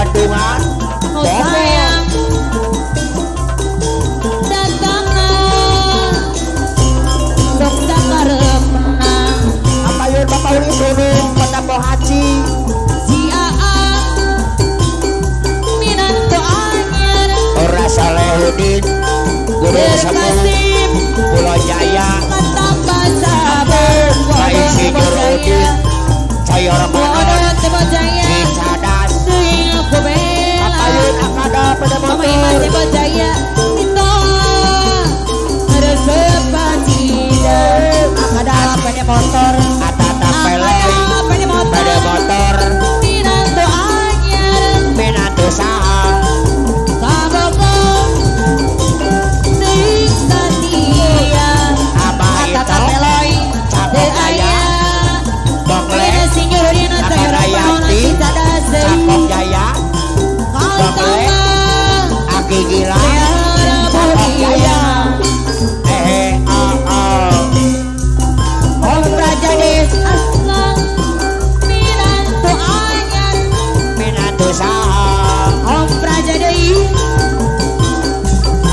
Bandungan. Oh sayang datanglah sok sakarepna Apa yun Bapak Uli Sunung Kota Haji. si Aa minanto anyar Ora Salehudin Guru Sepuh berkasih Pulau Jaya. katambah sabar Pak Insinyur Udin Cayor Manot Tebojaya Si Cadas. Sing kubela Apa yun Akada pada Mama Iman motor. Tebojaya Itu Resepatida Akada pada motor Atata Pelei Akada pada motor pada motor. Minanto anyar Minantu saha Kaboko Sing satia Abah Atata itu Peloi Cakok Jaya. Bongle Akadayati Cakok Jaya. Bongle Aki Gila Cakok Jaya. Om Raja Des Aslang Minanto anyar Minantu saha Om Raja Dei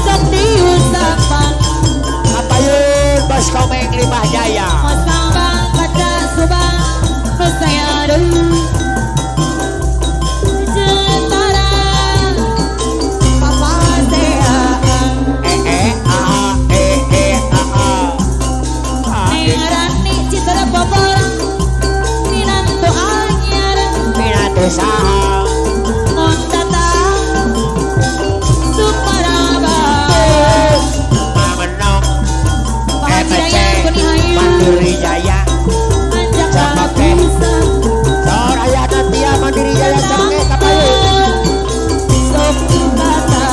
Sok diusapan Apa yun Bos Komeng Limbah Jaya. Mas Bambang Kaca Subang Nusaya Dei Jentara Papa Seaan Nengarani Citra Bogor Minanto anyar Minantu saha Non datang Suparaba Mamenong Pahajaya MC Kunihayu Mandiri Jaya. Anjak Sama lama ke. bisa Sor ayah Natia Mandiri Jaya Cengke Kapayu. Sok Batara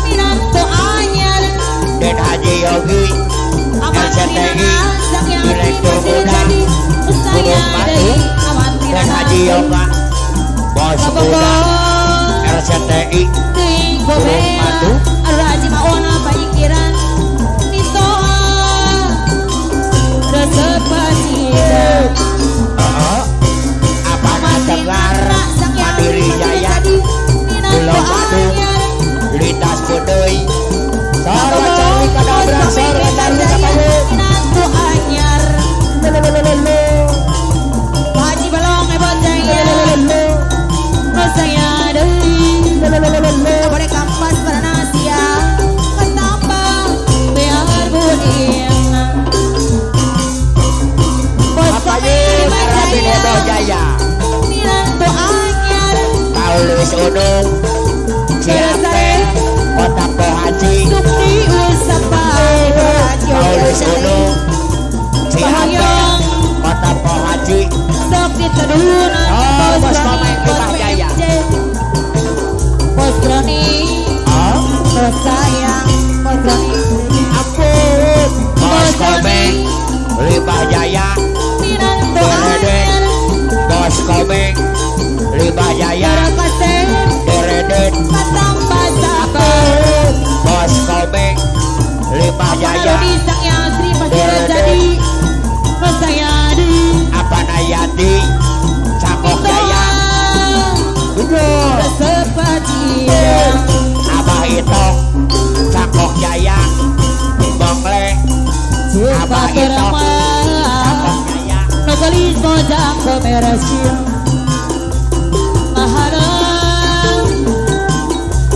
Minanto anyar Den Haji Yogi Aman Tirana Sang yang Direktur masih Muda jadi Saya Gunung Batu. dari Aman Den Tirana Haji Yoga Bos Muda RCTI Ting Gunung Batu. Gobela Raji Maona Panyikiran Nitoa Resepatida Apa Dengar Mandiri Jaya Pulau Badung Lintas Budoi. Sor Wacari Kadabran Sor Wacari Kapayu. Minanto anyar Haji Balong Ebojaya Nusaya Dei Abade Kampas Paranasia Ketambang Biar Budin Bos Apa Komeng yun Arabin Edo Jaya. Minanto anyar Paulus Unung Ciate Kota Haji. Sukti Usapan Paulus Unung Ciate Kota Haji. Sok ditedunan Oh, Bos Komeng Limbah Jaya. Bos Roni Bos sayang Bos Roni Ampun Bos Komeng Limbah Jaya. Minanto Dereden anyar Bos Komeng Limbah Jaya. Berkasih Dereden Katambah sabar Bos Komeng Limbah Jaya. Kalau disang yang Sri pasti terjadi Nusayadi Apa Nayati Cakok Jaya. Resepatida Abah itu Cakok Jaya. Bongle Abah itu Cakok Jaya. Nogalis mo jang komerasyon Mahalang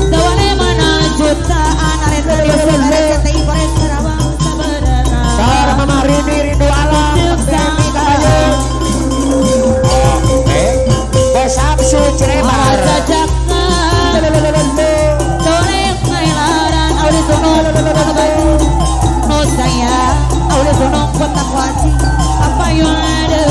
Dawane mana jutaan Aret RCTI Forest Karawang Sabarana Sor Mama Rini Rindu Alam Dewi Kapayu. Bos Samsu Cirebar. Sajaka Dorek ngailaran Auli sunung Kabatu No saya Auli sunung Kota Kuaci Apa yang ada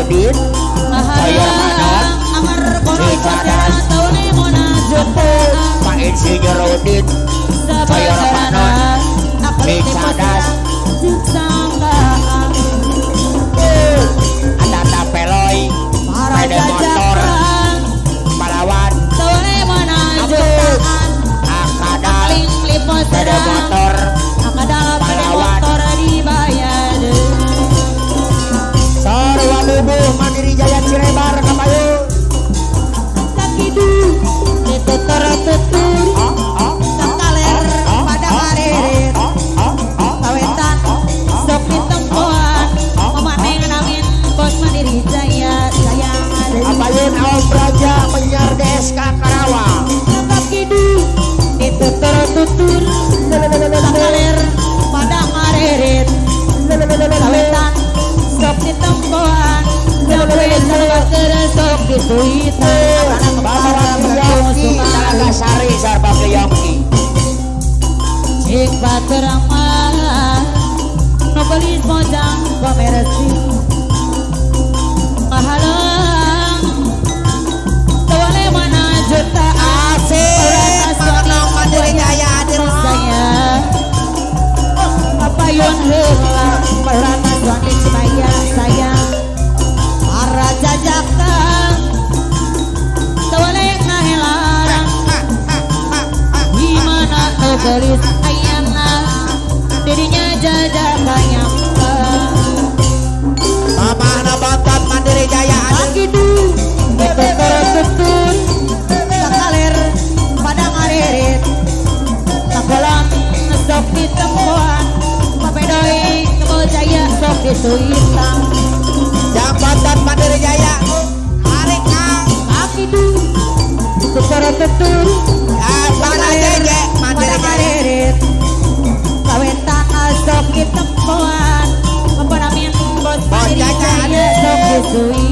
Rodin Mahalang amar kono Cicadas. taune mona jopo Pak Insinyur Rodin sabarana Cicadas. sangka Atata Peloy Sepeda motor Palawan taune mona jopo Akadal ling lipos Sepeda motor akadal Palawan. motor dibayar Sarwa Lubu Mandiri Jaya Cirebar Kapayun sakidu ditutur tutur sakaler pada karet kawetan sok ditempuan memaneng namin bos Mandiri Jaya sayang ada Kapayun Awam Praja Penyiar DSK Karawang sakidu ditutur tutur sakaler pada karet kawetan sok ditempuan sampai terbaker sok disuitan Bapak Yongki Talaga Sari Sarpa Yongki cik baterama nobelis mojang komersi mahalang tawale mana juta Asik Mengenang Mandiri Jaya hadir saya apayun heula perata suami saya sayang para jajakan tawale ngahelang gimana nobelis ayana dirinya jajakannya Mama Nabatat Mandiri Jaya hadir Akidu betul-betul sakaler pada ngarerit sakolan sok ditempuan papedoi kebojaya sok disuitang Jambatan Mandiri Jaya Tarik Kang Akidu betul-betul Para Jeje Mandiri pada Jaya ngarerit kawetan sok ditempuan pepanamin bos Mandiri Jaya sok disuitang